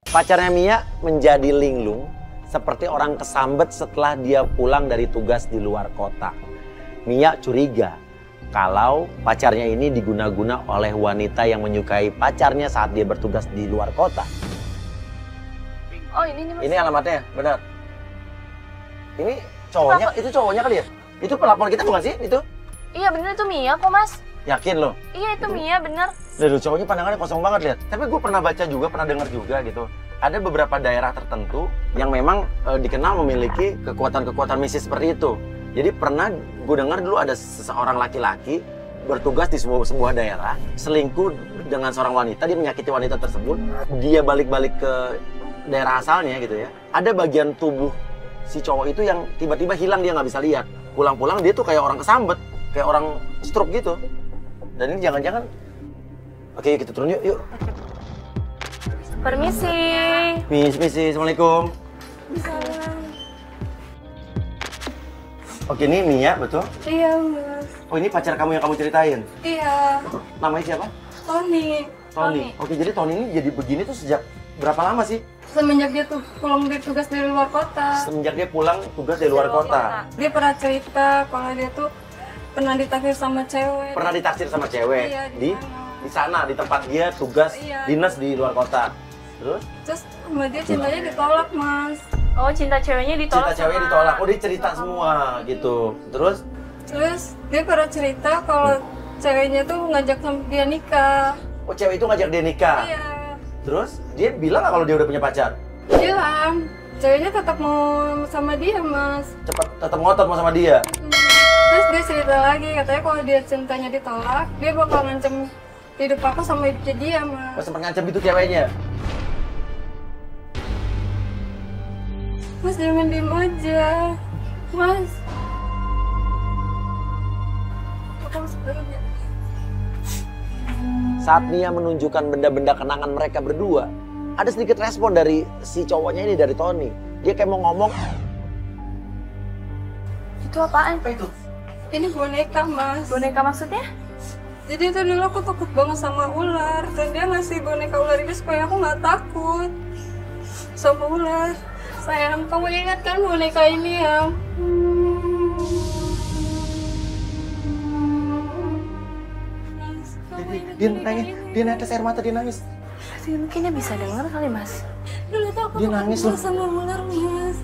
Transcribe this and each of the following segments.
Pacarnya Mia menjadi linglung seperti orang kesambet setelah dia pulang dari tugas di luar kota. Mia curiga kalau pacarnya ini diguna-guna oleh wanita yang menyukai pacarnya saat dia bertugas di luar kota. Oh ini Mas. Ini alamatnya, benar. Ini cowoknya, itu cowoknya kali ya? Itu pelapor kita bukan sih? Itu? Iya bener itu Mia kok Mas. Yakin lo? Iya itu Mia bener. Lihat cowoknya pandangannya kosong banget lihat. Tapi gue pernah baca juga, pernah dengar juga gitu. Ada beberapa daerah tertentu yang memang dikenal memiliki kekuatan-kekuatan mistis seperti itu. Jadi pernah gue dengar dulu ada seseorang laki-laki bertugas di sebuah daerah, selingkuh dengan seorang wanita, dia menyakiti wanita tersebut, dia balik-balik ke daerah asalnya gitu ya. Ada bagian tubuh si cowok itu yang tiba-tiba hilang, dia nggak bisa lihat. Pulang-pulang dia tuh kayak orang kesambet, kayak orang stroke gitu. Dan ini jangan-jangan, oke kita turun yuk, yuk. Permisi. Misi, assalamualaikum. Salam. Oke, ini Mia, betul? Iya, Mas. Oh, ini pacar kamu yang kamu ceritain? Iya. Namanya siapa? Tony. Tony. Oke, jadi Tony ini jadi begini tuh sejak berapa lama sih? Semenjak dia tuh pulang dari tugas dari luar kota. Semenjak dia pulang tugas dari luar kota. Dia pernah cerita kalau dia tuh pernah ditaksir sama cewek. Pernah ditaksir sama cewek? Iya, di sana, di tempat dia tugas dinas di luar kota. Terus sama dia cintanya ditolak, Mas. Oh cinta ceweknya ditolak. Cinta ceweknya ditolak. Oh dia cerita semua gitu. Terus Dia pernah cerita kalau ceweknya tuh ngajak dia nikah. Oh cewek itu ngajak dia nikah? Iya. Terus dia bilang nggak kalau dia udah punya pacar? Bilang. Ceweknya tetap mau sama dia, Mas. Tetap ngotot mau sama dia? Terus dia cerita lagi, katanya kalau dia cintanya ditolak, dia bakal ngancem hidup aku sama hidupnya dia, Mas. Oh, sempat ngancem itu ceweknya? Mas jangan diem aja, Mas. Saat Mia menunjukkan benda-benda kenangan mereka berdua, ada sedikit respon dari si cowoknya ini, dari Tony. Dia kayak mau ngomong. Itu apaan? Apa itu? Ini boneka, Mas. Boneka maksudnya? Jadi itu dulu aku takut banget sama ular, dan dia ngasih boneka ular ini supaya aku nggak takut sama ular. Sayang, kamu ingat kan boneka ini ya? Dia nangis, dia netes air mata, dia nangis. Mungkin dia bisa dengar kali Mas. Dulu tuh aku Dia nangis loh. sama ular, Mas.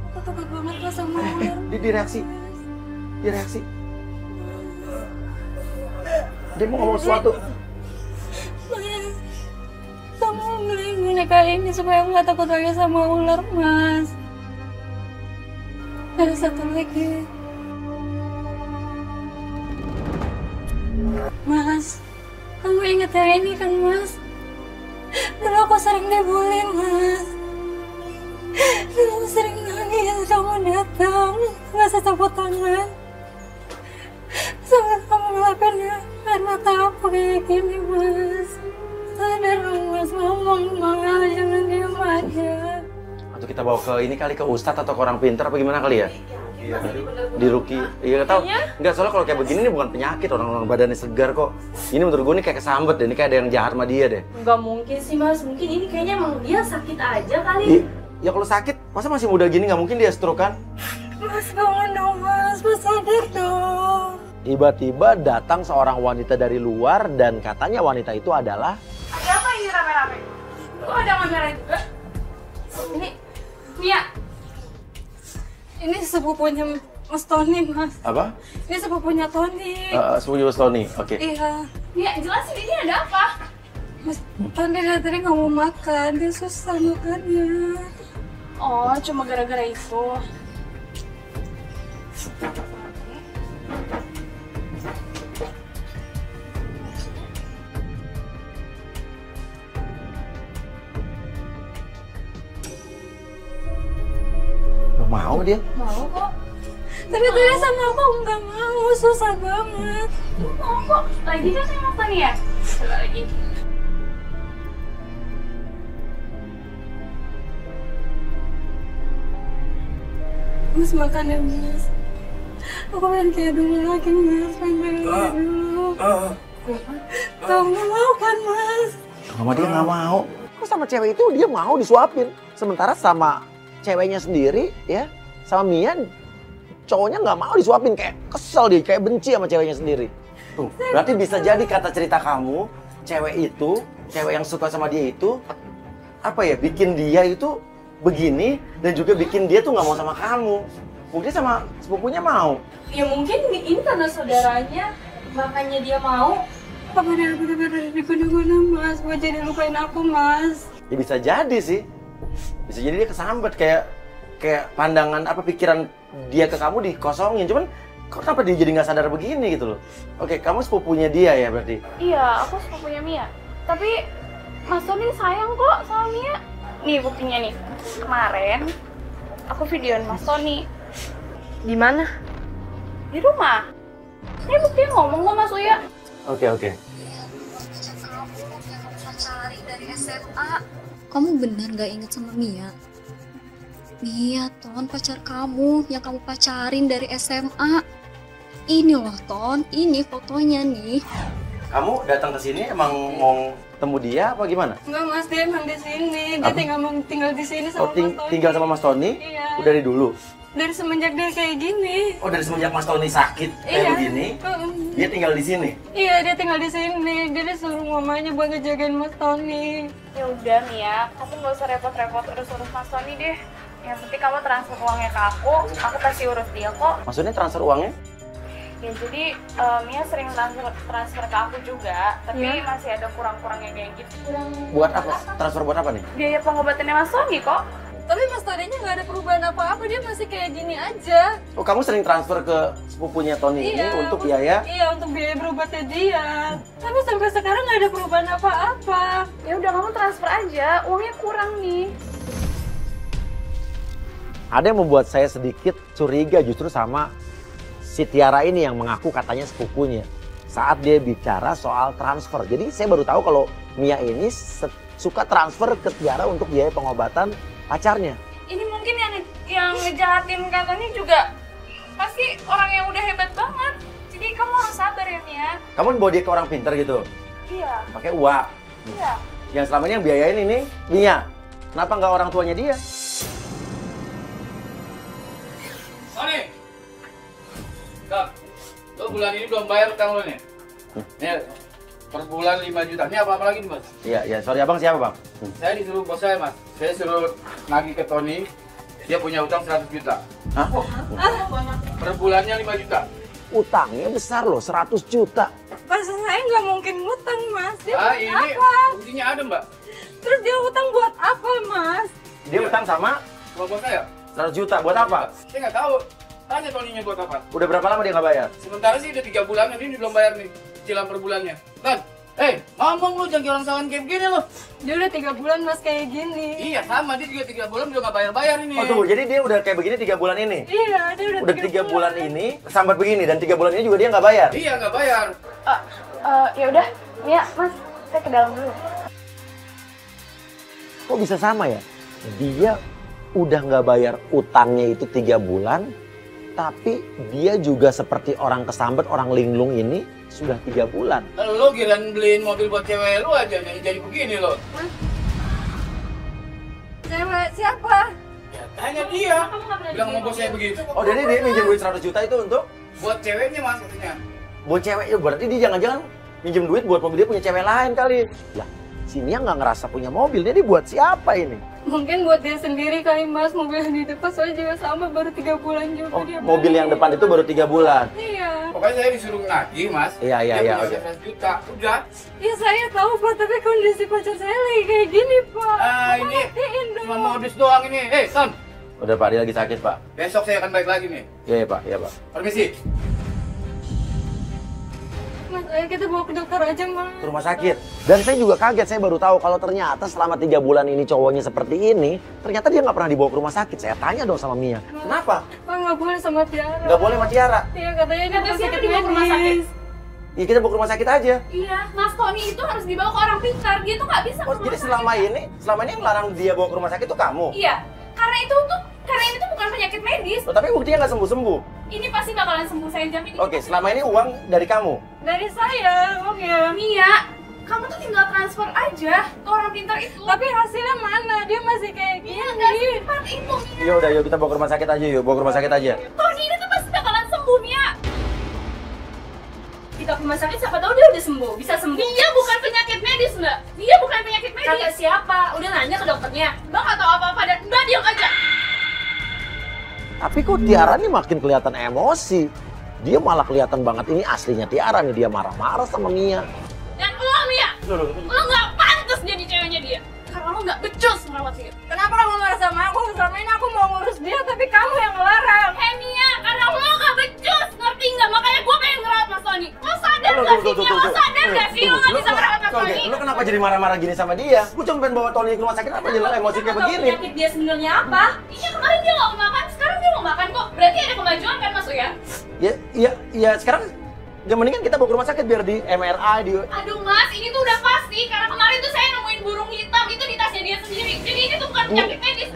Aku takut banget Mas sama ular. Dia reaksi. Dia reaksi. Dia mau ngomong sesuatu. Mas, kamu beliin boneka ini supaya aku nggak takut lagi sama ular, Mas. Ada satu lagi. Mas, kamu ingat yang ini kan, Mas? Dulu aku sering dibully, Mas. Dulu aku sering nangis, kamu datang, ngasih tepuk tangan. Sampai kamu ngelakuin air mata aku kayak gini, Mas. Sadar dong, Mas, ngomong, Mas, jangan diam aja. Atau kita bawa ke ini kali, ke ustadz atau ke orang pintar apa gimana kali ya? Di Ruki, iya nggak tahu. Nggak, soalnya kalau kayak begini ini bukan penyakit, orang-orang badannya segar kok. Ini menurut gue ini kayak kesambet deh, ini kayak ada yang jahat sama dia deh. Nggak mungkin sih Mas, mungkin ini kayaknya emang dia sakit aja kali. Ya kalau sakit, masa masih muda gini nggak mungkin dia stroke kan? Mas, bangun dong, Mas, sadar dong. Tiba-tiba datang seorang wanita dari luar dan katanya wanita itu adalah... Ada apa ini rame-rame? Kok ada kamera juga? Ini Mia. Ini sepupunya Mas Tony, Mas. Apa? Ini sepupunya Tony. Sepupu Mas Tony, oke. Iya. Mia, jelasin ini ada apa? Mas Tony dari tadi nggak mau makan, dia susah makannya. Oh, cuma gara-gara itu. Mau dia? Mau kok. Tapi tadi sama aku nggak mau, susah banget. Mau kok. Lagi kan yang apa nih ya? Coba lagi. Mas makan ya, Mas. Aku pengen kayak dulu lagi, Mas. Pengen kayak dulu. Kamu mau kan, Mas? Sama dia nggak mau. Kok sama cewek itu dia mau disuapin. Sementara sama ceweknya sendiri ya, sama Mia, cowoknya nggak mau disuapin. Kayak kesel dia, kayak benci sama ceweknya sendiri. Tuh, berarti bisa jadi kata cerita kamu, cewek itu, cewek yang suka sama dia itu, apa ya, bikin dia itu begini, dan juga bikin dia tuh nggak mau sama kamu. Mungkin sama sepupunya mau. Ya mungkin ini karena saudaranya, makanya dia mau. Apa benar-benar diguna-guna mas, buat jadi lupain aku mas. Ya bisa jadi sih. Bisa jadi dia kesambet kayak pandangan apa pikiran dia ke kamu dikosongin. Cuman kok kenapa dia jadi nggak sadar begini gitu loh. Oke, kamu sepupunya dia ya berarti? Iya, aku sepupunya Mia. Tapi Mas Tony sayang kok sama Mia. Nih buktinya nih. Kemarin aku videoin Mas Tony. Di mana? Di rumah. Ini buktinya ngomong kok Mas Uya. Oke. Kamu benar gak inget sama Mia? Mia, Ton, pacar kamu yang kamu pacarin dari SMA. Ini loh, Ton, ini fotonya nih. Kamu datang ke sini emang mau ketemu dia apa gimana? Enggak mas, dia emang di sini. Dia tinggal di sini sama Mas Tony. Tinggal sama Mas Tony? Iya. Udah dari dulu? Dari semenjak dia kayak gini. Oh, dari semenjak Mas Tony sakit kayak begini? Dia tinggal di sini? Iya, dia tinggal di sini. Dia disuruh mamanya buat ngejagain Mas Tony. Ya udah Mia, kamu nggak usah repot-repot urus Mas Tony deh. Yang penting kamu transfer uangnya ke aku pasti urus dia kok. Maksudnya transfer uangnya? Ya jadi Mia sering transfer ke aku juga, tapi Iya. masih ada kurang-kurangnya kayak gitu. Buat apa? Transfer buat apa nih? Biaya pengobatannya Mas Tony kok. Tapi Mas Tony-nya nggak ada perubahan apa-apa. Dia masih kayak gini aja. Oh, kamu sering transfer ke sepupunya Tony ini untuk aku- biaya? Iya, untuk biaya berobatnya dia. Tapi sampai sekarang nggak ada perubahan apa-apa. Ya udah kamu transfer aja, uangnya kurang nih. Ada yang membuat saya sedikit curiga justru sama si Tiara ini yang mengaku katanya sepupunya. Saat dia bicara soal transfer. Jadi saya baru tahu kalau Mia ini suka transfer ke Tiara untuk biaya pengobatan pacarnya. Ini mungkin yang ngejahatin katanya juga pasti orang yang udah hebat banget. Jadi kamu harus sabar ya Mia. Kamu bawa dia ke orang pintar gitu? Iya, Pakai uang. iya. Yang selama ini yang biayain ini Mia. Kenapa nggak orang tuanya dia? Tony, Kak, lo bulan ini belum bayar utang lo nih. Nih, per bulan 5 juta. Ini apa lagi nih, Mas? Iya, sorry abang, siapa bang? Saya disuruh bos saya, Mas. Saya suruh nagih ke Tony, dia punya utang 100 juta. Hah? Per bulannya 5 juta. Utangnya besar loh, 100 juta. Pas saya nggak mungkin ngutang mas. Dia Ah, buat ini apa? buktinya ada, Mbak. Terus dia utang buat apa mas? Dia utang sama Sama bos saya. 100 juta, buat apa? Saya nggak tahu. Tanya Tony-nya buat apa. Udah berapa lama dia nggak bayar? Sementara sih udah 3 bulan, ini belum bayar nih. Cicilan per bulannya. Kan? Ngomong lu jangan kayak orang sawan kayak begini lo. Dia udah 3 bulan mas kayak gini. Iya, sama. Dia juga 3 bulan udah nggak bayar-bayar ini. Oh tunggu, jadi dia udah kayak begini 3 bulan ini? Iya, dia Udah 3 bulan ini, sambat begini, dan 3 bulan ini juga dia nggak bayar? Iya, nggak bayar. Ya udah, Mia, Mas, saya ke dalam dulu. Kok bisa sama ya? Dia udah nggak bayar utangnya itu 3 bulan, tapi dia juga seperti orang kesambat, orang linglung ini sudah 3 bulan. Lo kirain beliin mobil buat cewek lu aja, jadi begini lo. Cewek siapa? Ya, tanya dia. Bilang sama bos saya begitu. Oh jadi dia minjem duit 100 juta itu untuk Buat ceweknya mas katanya. buat cewek, ya berarti dia jangan-jangan minjem duit buat mobil, dia punya cewek lain kali. Lah, si Mia nggak ngerasa punya mobil, dia buat siapa ini? Mungkin buat dia sendiri kali mas. Mobil yang di depan soalnya juga sama, baru 3 bulan juga Oh, dia mobil beli. yang depan itu baru 3 bulan. Iya. Pokoknya saya disuruh nagih mas. Iya, Dia iya, punya oke. 100 juta. Udah. Ya saya tahu pak, tapi kondisi pacar saya lagi kayak gini pak. Ini Perhatiin dong. cuma modus doang ini. Ton, Udah Pak, dia lagi sakit Pak. besok saya akan balik lagi nih. Iya Pak, iya Pak. Permisi. Mas, ayo kita bawa ke dokter aja mas. Ke rumah sakit. Dan saya juga kaget, saya baru tahu kalau ternyata selama 3 bulan ini cowoknya seperti ini, ternyata dia nggak pernah dibawa ke rumah sakit. Saya tanya dong sama Mia, kenapa? Pak nggak boleh sama Tiara. Nggak boleh sama Tiara? Iya katanya ini rumah Siapa sakit dibawa ke rumah sakit? medis. Ya kita bawa ke rumah sakit aja. Iya, Mas Tony itu harus dibawa ke orang pintar. Dia tuh nggak bisa ke Oh, rumah jadi sakit. selama ini yang melarang dia bawa ke rumah sakit itu kamu? Iya, karena ini tuh bukan penyakit medis. Oh, tapi buktinya nggak sembuh-sembuh. Ini pasti bakalan sembuh, saya jamin. Oke, selama ini uang dari kamu? Dari saya, oke. Mia, Kamu tuh tinggal transfer aja ke orang pintar itu. Tapi hasilnya mana? Dia masih kayak gini. Iya, nggak secepat itu, Mia. Ya udah, yuk kita bawa ke rumah sakit aja yuk, bawa ke rumah sakit aja. Tony ini tuh pasti bakalan sembuh, Mia. Kita ke rumah sakit siapa tahu dia udah sembuh. Bisa sembuh. Dia bukan penyakit medis, Mbak. Dia bukan penyakit medis. Kata siapa? Udah nanya ke dokternya. Mbak nggak tahu apa-apa dan Mbak diam aja. Tapi kok Tiara nih makin kelihatan emosi. Dia malah kelihatan banget ini aslinya Tiara nih, dia marah-marah sama Mia. Dan lo, Mia, lo nggak pantas jadi ceweknya dia. Karena lo nggak becus merawat dia. Kenapa kamu marah sama aku? Selama ini aku mau ngurus dia, tapi kamu yang ngelarang. Hei Mia, karena lo nggak becus, ngerti nggak? Makanya gue pengen ngerawat Mas Tony. Lo sadar nggak sih, Mia? Lo sadar nggak sih lo nggak bisa merawat Mas Tony? Lo kenapa jadi marah-marah gini sama dia? Gue cuma pengen bawa Tony ke rumah sakit, apa jadi lo emosi kayak begini? Penyakit dia sebenarnya apa? Iya, kemarin dia nggak mau makan, sekarang dia mau makan kok. Berarti ada kemajuan kan Mas ya? Ya sekarang ya mendingan kita bawa ke rumah sakit biar di MRI di. Aduh Mas, ini tuh udah pasti karena kemarin tuh saya nemuin burung hitam itu di tasnya dia sendiri. Jadi ini tuh bukan penyakit medis.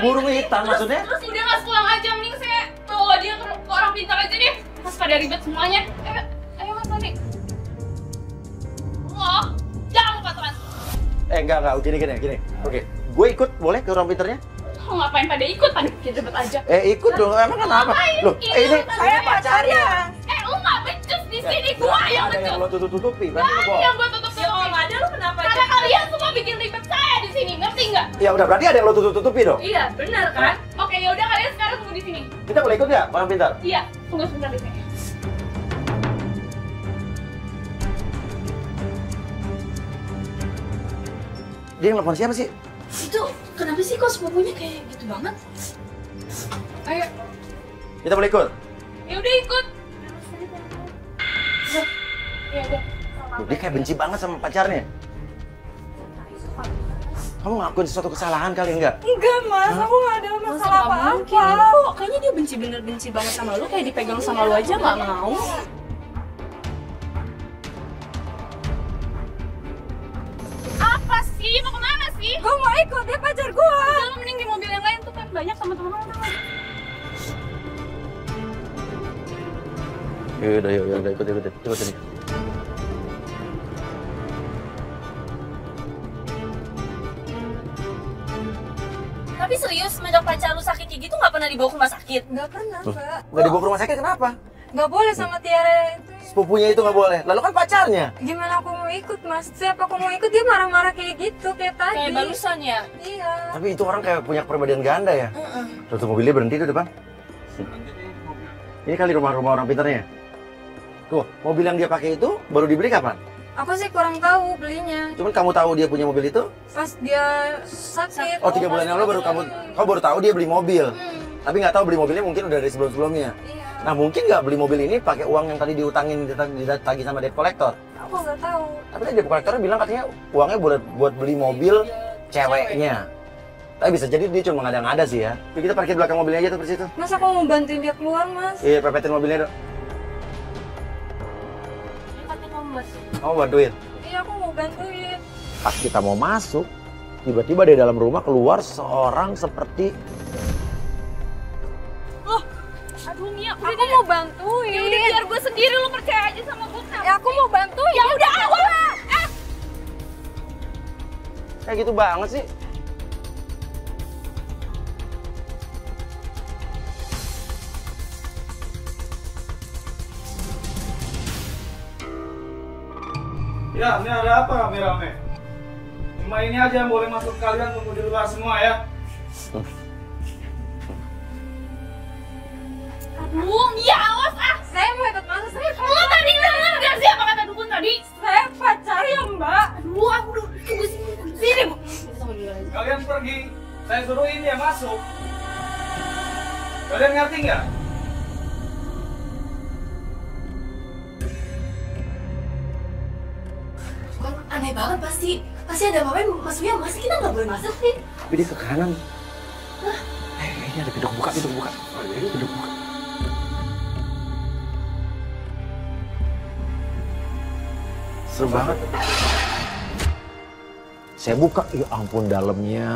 Burung hitam maksudnya? Terus udah Mas pulang aja, mending saya bawa dia ke orang pintar aja deh. Mas pada ribet semuanya. Ayo Mas Tony. Wah, jangan lupa transfer. Enggak, gini. Oke, gue ikut boleh ke orang pinternya? Lo ngapain pada ikut? Pada bikin ribet aja. Ikut dong, emang kenapa? Loh, ini saya pacarnya. Lo nggak becus di sini, gua yang Ada yang becus. lo tutup-tutupi, Gak berarti lo ada bohong. yang gua tutup-tutupi. Kalau nggak ada lu kenapa? Karena kalian semua bikin ribet saya di sini, ngerti nggak? Ya udah, berarti ada yang lo tutup-tutupi dong. Iya, benar kan? Oke, ya udah kalian sekarang tunggu di sini. Kita boleh ikut nggak, orang pintar? Iya, tunggu sebentar di sini. Dia yang telepon siapa sih? Itu kenapa sih kok sepupunya kayak gitu banget? Ayo, Kita boleh ikut? ya udah ikut. Ya udah. Loh, dia kayak benci banget sama pacarnya. Kamu ngakuin sesuatu kesalahan kali enggak? Enggak mas, aku nggak ada masalah Mungkin apa-apa. kok kayaknya dia bener benci banget sama lu, kayak dipegang sama lu aja nggak mau. Apa sih? Mau kemana sih? Gue mau ikut, dia pacar gue. Udah, lo mending di mobil yang lain tuh kan banyak sama temen-temen. Ya udah ikut ini. Tapi serius, semenjak pacar lu sakit kayak gitu nggak pernah dibawa ke rumah sakit? Nggak pernah mbak. Nggak dibawa ke rumah sakit kenapa? Nggak boleh sama Tiara itu. Sepupunya itu nggak boleh. Lalu kan pacarnya. Gimana aku mau ikut mas? Setiap aku mau ikut dia marah-marah kayak gitu, kayak tadi. Kayak barusan ya. Iya. Tapi itu orang kayak punya kepribadian ganda ya. Tuh mobilnya berhenti tuh depan. Ini kali rumah-rumah orang pintarnya. Tuh, mobil yang dia pakai itu baru dibeli kapan? Aku sih kurang tahu belinya. Cuman kamu tahu dia punya mobil itu? Pas dia sakit. Oh, 3 bulan yang lalu kamu baru tahu dia beli mobil. Tapi nggak tahu beli mobilnya mungkin udah dari sebelum-sebelumnya. Iya. Nah, mungkin nggak beli mobil ini pakai uang yang tadi diutangin ditagih sama debt collector. Aku nggak tahu. Tapi tadi debt collector bilang katanya uangnya buat beli mobil ceweknya. Tapi bisa jadi dia cuma ngada-ngada sih ya. Yuk, kita parkir belakang mobilnya aja tuh persis itu. Mas aku mau bantuin dia keluar mas. Iya, pepetin mobilnya dong. Katanya kamu masih. Kamu bantuin. Iya aku mau bantuin. Pas kita mau masuk, tiba-tiba dari dalam rumah keluar seorang seperti Aduh Mia, Aku mau bantuin. Ya udah biar gue sendiri, lu percaya aja sama gue. Ya aku mau bantuin. Ya udah, kayak gitu banget sih. Ya, ini ada apa rame-rame? Cuma ini aja yang boleh masuk, kalian tunggu di luar semua ya. Aduh Mia, awas ah. Saya mau ikut masuk. Saya Lo tadi denger gak sih apa kata dukun tadi? Saya pacarnya mbak. Aduh, aku udah tunggu sini bu. Kalian pergi, saya suruh ini yang masuk. Kalian ngerti nggak? Aneh banget pasti ada apa-apa. Maksudnya masih kita nggak boleh masuk sih. Tapi dia ke kanan. Ini ada pintu buka. Pintu buka. Seru banget. Saya buka, ya ampun dalamnya.